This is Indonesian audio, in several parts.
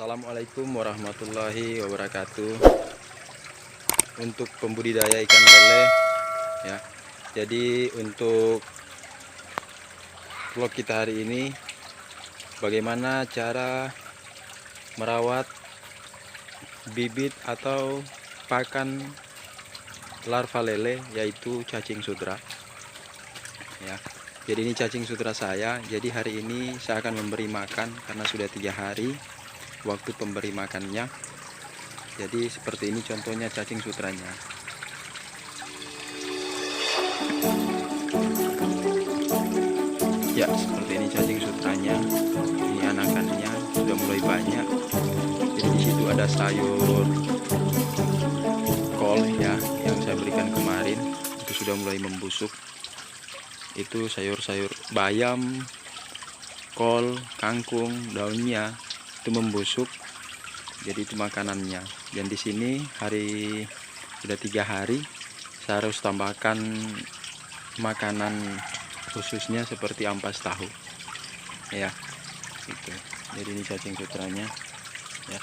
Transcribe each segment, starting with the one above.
Assalamualaikum warahmatullahi wabarakatuh. Untuk pembudidaya ikan lele ya. Jadi untuk vlog kita hari ini bagaimana cara merawat bibit atau pakan larva lele, yaitu cacing sutra ya. Jadi ini cacing sutra saya. Jadi hari ini saya akan memberi makan karena sudah 3 hari waktu pemberi makannya. Jadi seperti ini contohnya cacing sutranya. Ya, seperti ini cacing sutranya. Ini anakannya sudah mulai banyak. Jadi di situ ada sayur kol ya, yang saya berikan kemarin itu sudah mulai membusuk. Itu sayur-sayur bayam, kol, kangkung, daunnya itu membusuk. Jadi itu makanannya. Dan di sini sudah 3 hari saya harus tambahkan makanan khususnya seperti ampas tahu ya gitu. Jadi ini cacing sutranya ya.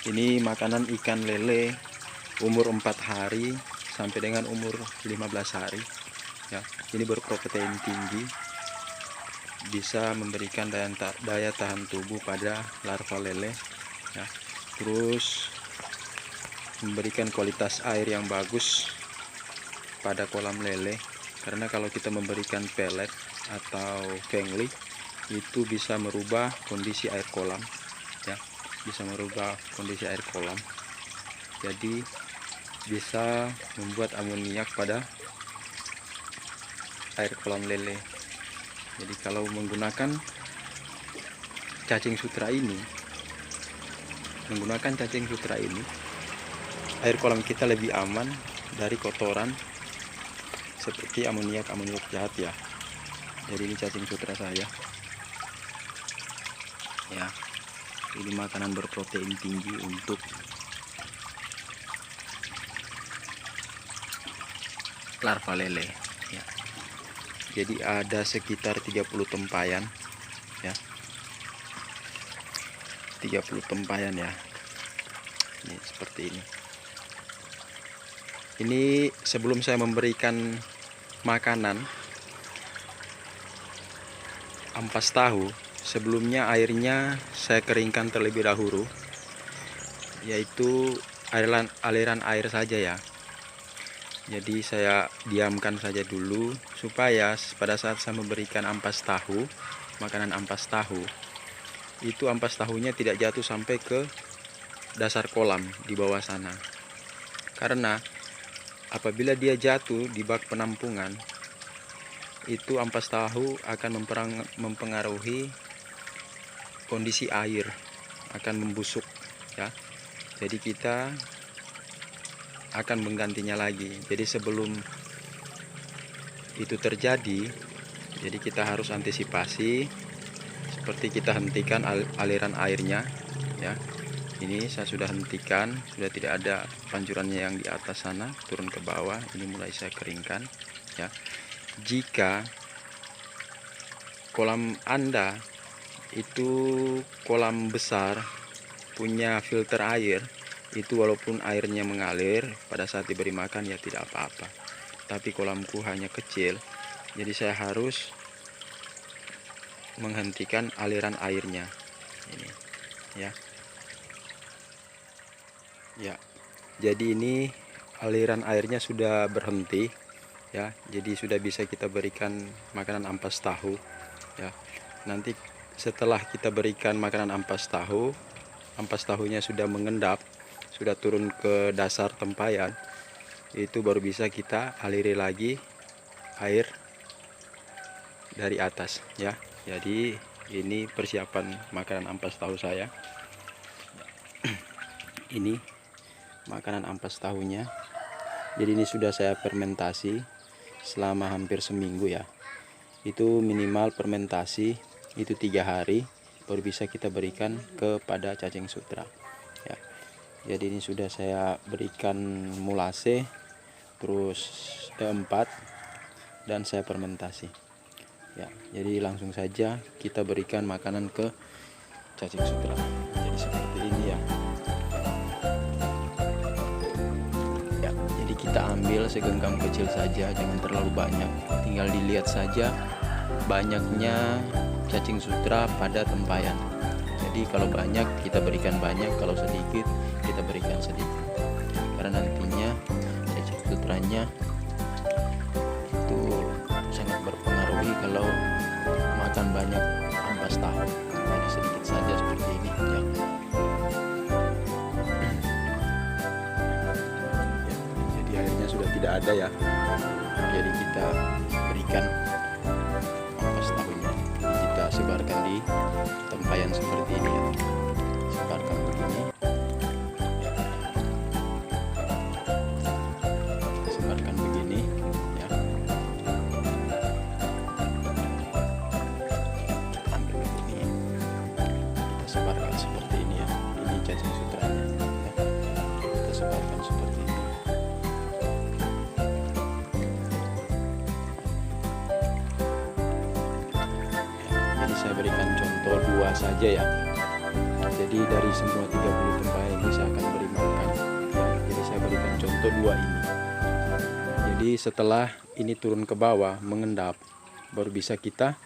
Ini makanan ikan lele umur 4 hari sampai dengan umur 15 hari ya. Ini berprotein tinggi, bisa memberikan daya tahan tubuh pada larva lele ya. Terus memberikan kualitas air yang bagus pada kolam lele, karena kalau kita memberikan pelet atau fengli itu bisa merubah kondisi air kolam ya, bisa merubah kondisi air kolam. Jadi bisa membuat amoniak pada air kolam lele. Jadi kalau menggunakan cacing sutra ini, air kolam kita lebih aman dari kotoran seperti amoniak jahat ya. Jadi ini cacing sutra saya ya. Ini makanan berprotein tinggi untuk larva lele ya. Jadi ada sekitar 30 tempayan ya, 30 tempayan ya. Ini seperti ini. Ini sebelum saya memberikan makanan ampas tahu, sebelumnya airnya saya keringkan terlebih dahulu, yaitu aliran air saja ya. Jadi saya diamkan saja dulu supaya pada saat saya memberikan ampas tahu, makanan ampas tahu, itu ampas tahunya tidak jatuh sampai ke dasar kolam di bawah sana. Karena apabila dia jatuh di bak penampungan, itu ampas tahu akan mempengaruhi kondisi air, akan membusuk ya. Jadi kita akan menggantinya lagi. Jadi sebelum itu terjadi, jadi kita harus antisipasi, seperti kita hentikan aliran airnya ya. Ini saya sudah hentikan, sudah tidak ada pancurannya yang di atas sana turun ke bawah. Ini mulai saya keringkan ya. Jika kolam Anda itu kolam besar, punya filter air, itu walaupun airnya mengalir pada saat diberi makan ya tidak apa-apa. Tapi kolamku hanya kecil, jadi saya harus menghentikan aliran airnya ini ya. Ya, jadi ini aliran airnya sudah berhenti ya. Jadi sudah bisa kita berikan makanan ampas tahu ya. Nanti setelah kita berikan makanan ampas tahunya sudah mengendap, sudah turun ke dasar tempayan, itu baru bisa kita aliri lagi air dari atas ya. Jadi ini persiapan makanan ampas tahu saya. Ini makanan ampas tahunya. Jadi ini sudah saya fermentasi selama hampir seminggu ya. Itu minimal fermentasi itu 3 hari baru bisa kita berikan kepada cacing sutra ya. Jadi ini sudah saya berikan mulase, terus E4, dan saya fermentasi ya. Jadi langsung saja kita berikan makanan ke cacing sutra. Jadi seperti ini ya. Ya, jadi kita ambil segenggam kecil saja, jangan terlalu banyak. Tinggal dilihat saja banyaknya cacing sutra pada tempayan. Jadi kalau banyak kita berikan banyak, kalau sedikit kita berikan sedikit. Karena nantinya cacing sutranya itu sangat berpengaruhi kalau makan banyak ampas tahu. Jadi sedikit saja seperti ini ya. Jadi airnya sudah tidak ada ya. Jadi kita berikan ampas tahunya. Kita sebarkan di tempayan seperti ini ya. Sebarkan begini. Ya. Sebarkan begini ya. Kita ambil begini. Kita sebarkan seperti ini ya. Ini cacing sutranya ya. Kita sebarkan seperti ini. Jadi saya berikan contoh 2 saja ya. Jadi dari semua 30 tempayan ini saya akan beri makan ya. Jadi saya berikan contoh 2 ini. Jadi setelah ini turun ke bawah mengendap, baru bisa kita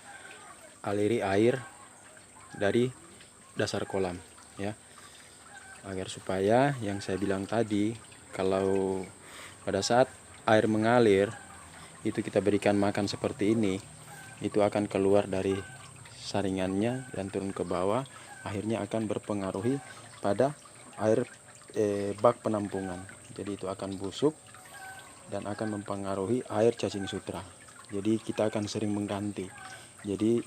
aliri air dari dasar kolam ya. Agar supaya yang saya bilang tadi, kalau pada saat air mengalir itu kita berikan makan seperti ini, itu akan keluar dari saringannya dan turun ke bawah, akhirnya akan berpengaruhi pada air bak penampungan. Jadi itu akan busuk dan akan mempengaruhi air cacing sutra. Jadi kita akan sering mengganti. Jadi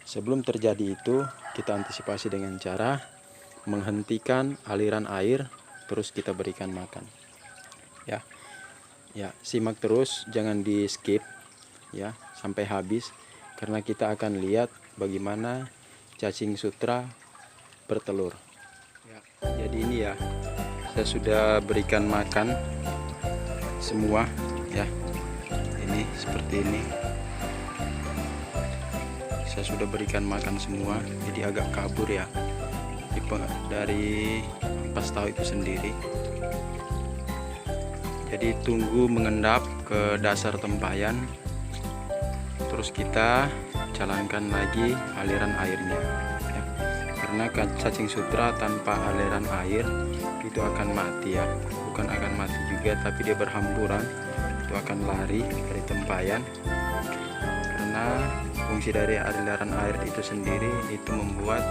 sebelum terjadi itu kita antisipasi dengan cara menghentikan aliran air, terus kita berikan makan ya. Ya, simak terus, jangan di skip ya sampai habis, karena kita akan lihat bagaimana cacing sutra bertelur ya. Jadi ini ya, saya sudah berikan makan semua ya. Ini seperti ini, saya sudah berikan makan semua. Jadi agak kabur ya dari ampas tahu itu sendiri. Jadi tunggu mengendap ke dasar tempayan, terus kita jalankan lagi aliran airnya ya. Karena cacing sutra tanpa aliran air itu akan mati ya. Bukan akan mati juga, tapi dia berhamburan, itu akan lari dari tempayan. Karena fungsi dari aliran air itu sendiri itu membuat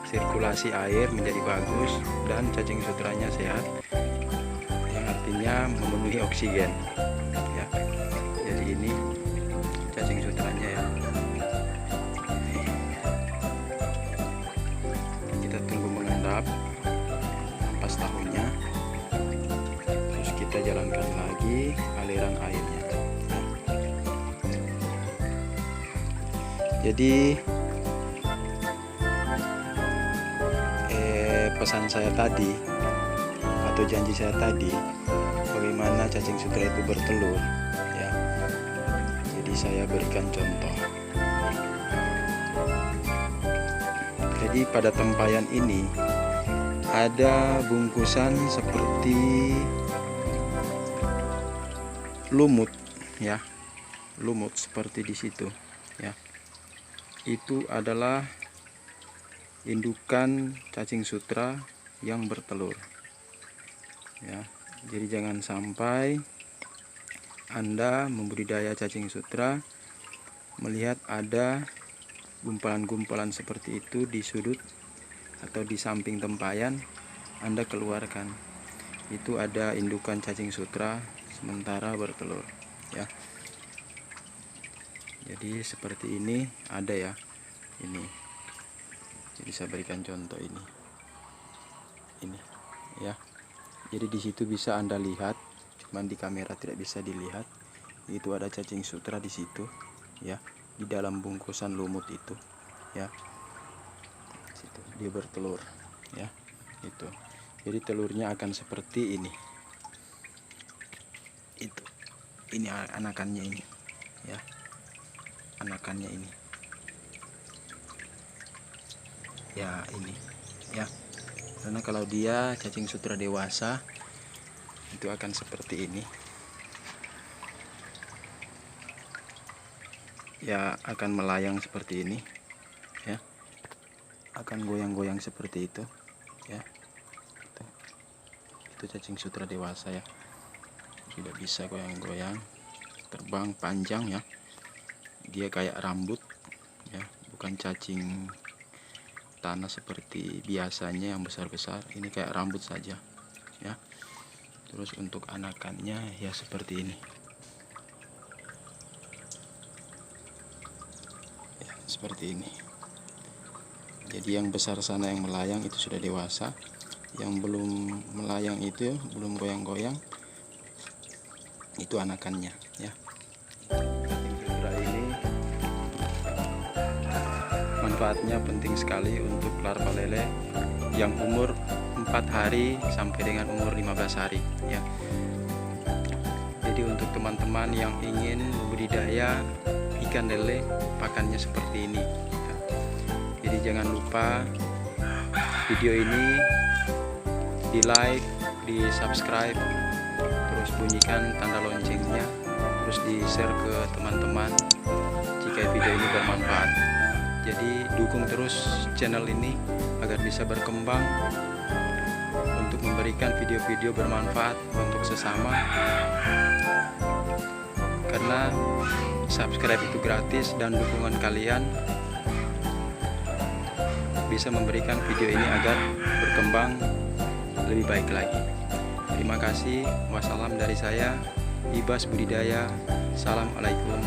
sirkulasi air menjadi bagus dan cacing sutranya sehat, yang artinya memenuhi oksigen ya. Jadi ini cacing sutranya ya. Kita tunggu mengendap ampas tahunya, terus kita jalankan lagi aliran airnya ya. Jadi pesan saya tadi atau janji saya tadi, bagaimana cacing sutra itu bertelur ya. Jadi saya berikan contoh. Jadi pada tempayan ini ada bungkusan seperti lumut ya. Lumut seperti di situ ya. Itu adalah indukan cacing sutra yang bertelur ya. Jadi jangan sampai Anda membudidaya cacing sutra melihat ada gumpalan-gumpalan seperti itu di sudut atau di samping tempayan, Anda keluarkan. Itu ada indukan cacing sutra sementara bertelur ya. Jadi seperti ini ada ya. Ini. Jadi saya berikan contoh ini ya. Jadi di situ bisa Anda lihat, cuman di kamera tidak bisa dilihat. Itu ada cacing sutra di situ ya, di dalam bungkusan lumut itu ya. Situ dia bertelur ya. Itu. Jadi telurnya akan seperti ini. Itu. Ini anakannya ini ya. Anakannya ini. ya ini ya. Karena kalau dia cacing sutra dewasa itu akan seperti ini ya, akan melayang seperti ini ya, akan goyang-goyang seperti itu ya. Itu cacing sutra dewasa ya, sudah bisa goyang-goyang, terbang panjang ya, dia kayak rambut ya, bukan cacing tanah seperti biasanya yang besar-besar. Ini kayak rambut saja ya. Terus untuk anakannya ya seperti ini ya, seperti ini. Jadi yang besar sana yang melayang itu sudah dewasa, yang belum melayang itu belum goyang-goyang itu anakannya ya. Cacing sutra ini manfaatnya penting sekali untuk larva lele yang umur 4 hari sampai dengan umur 15 hari ya. Jadi untuk teman-teman yang ingin budidaya ikan lele pakannya seperti ini ya. Jadi jangan lupa video ini di like, di subscribe, terus bunyikan tanda loncengnya, terus di share ke teman-teman jika video ini bermanfaat. Jadi dukung terus channel ini agar bisa berkembang untuk memberikan video-video bermanfaat untuk sesama, karena subscribe itu gratis dan dukungan kalian bisa memberikan video ini agar berkembang lebih baik lagi. Terima kasih. Wassalam dari saya, Ibas Budidaya. Assalamualaikum